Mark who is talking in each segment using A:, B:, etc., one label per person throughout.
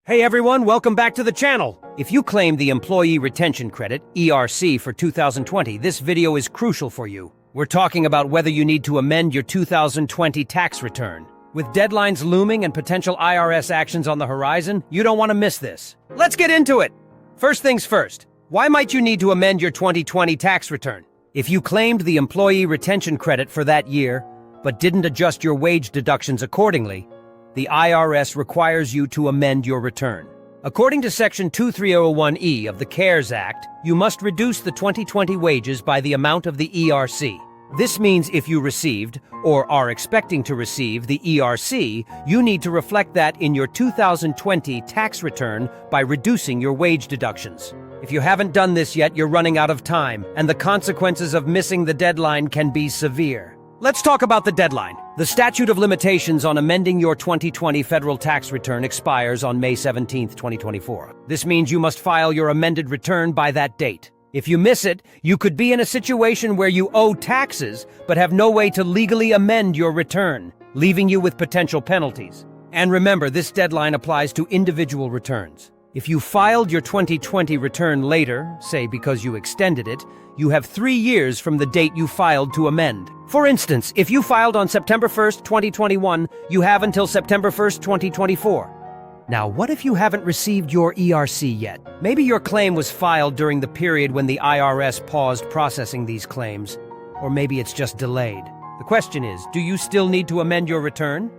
A: Hey everyone, welcome back to the channel. If you claim the Employee Retention Credit, ERC, for 2020, this video is crucial for you. We're talking about whether you need to amend your 2020 tax return. With deadlines looming and potential IRS actions on the horizon, you don't want to miss this. Let's get into it. First things first, why might you need to amend your 2020 tax return? If you claimed the Employee Retention Credit for that year, but didn't adjust your wage deductions accordingly, the IRS requires you to amend your return. According to Section 2301E of the CARES Act, you must reduce the 2020 wages by the amount of the ERC. This means if you received, or are expecting to receive, the ERC, you need to reflect that in your 2020 tax return by reducing your wage deductions. If you haven't done this yet, you're running out of time, and the consequences of missing the deadline can be severe. Let's talk about the deadline. The statute of limitations on amending your 2020 federal tax return expires on May 17, 2024. This means you must file your amended return by that date. If you miss it, you could be in a situation where you owe taxes but have no way to legally amend your return, leaving you with potential penalties. And remember, this deadline applies to individual returns. If you filed your 2020 return later, say because you extended it, you have 3 years from the date you filed to amend. For instance, if you filed on September 1st, 2021, you have until September 1st, 2024. Now, what if you haven't received your ERC yet? Maybe your claim was filed during the period when the IRS paused processing these claims, or maybe it's just delayed. The question is, do you still need to amend your return?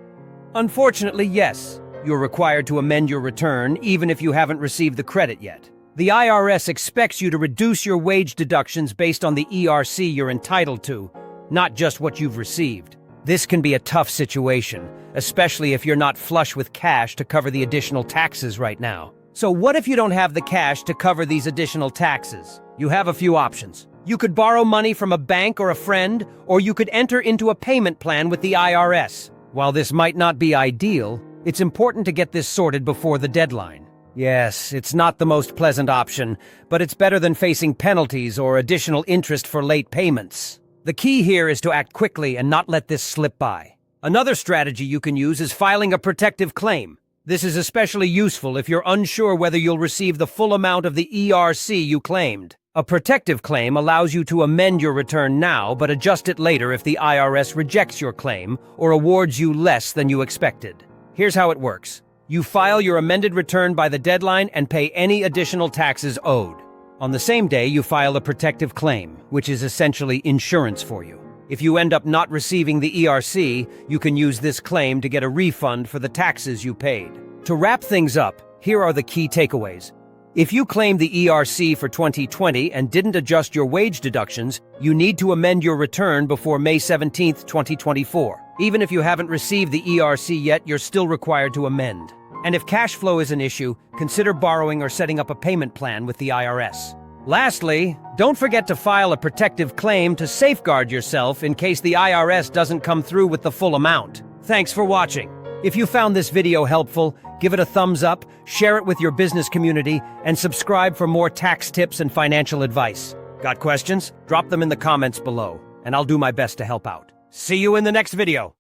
A: Unfortunately, yes. You're required to amend your return even if you haven't received the credit yet. The IRS expects you to reduce your wage deductions based on the ERC you're entitled to, not just what you've received. This can be a tough situation, especially if you're not flush with cash to cover the additional taxes right now. So what if you don't have the cash to cover these additional taxes? You have a few options. You could borrow money from a bank or a friend, or you could enter into a payment plan with the IRS. While this might not be ideal, it's important to get this sorted before the deadline. Yes, it's not the most pleasant option, but it's better than facing penalties or additional interest for late payments. The key here is to act quickly and not let this slip by. Another strategy you can use is filing a protective claim. This is especially useful if you're unsure whether you'll receive the full amount of the ERC you claimed. A protective claim allows you to amend your return now but adjust it later if the IRS rejects your claim or awards you less than you expected. Here's how it works. You file your amended return by the deadline and pay any additional taxes owed. On the same day, you file a protective claim, which is essentially insurance for you. If you end up not receiving the ERC, you can use this claim to get a refund for the taxes you paid. To wrap things up, here are the key takeaways. If you claimed the ERC for 2020 and didn't adjust your wage deductions, you need to amend your return before May 17, 2024. Even if you haven't received the ERC yet, you're still required to amend. And if cash flow is an issue, consider borrowing or setting up a payment plan with the IRS. Lastly, don't forget to file a protective claim to safeguard yourself in case the IRS doesn't come through with the full amount. Thanks for watching. If you found this video helpful, give it a thumbs up, share it with your business community, and subscribe for more tax tips and financial advice. Got questions? Drop them in the comments below, and I'll do my best to help out. See you in the next video.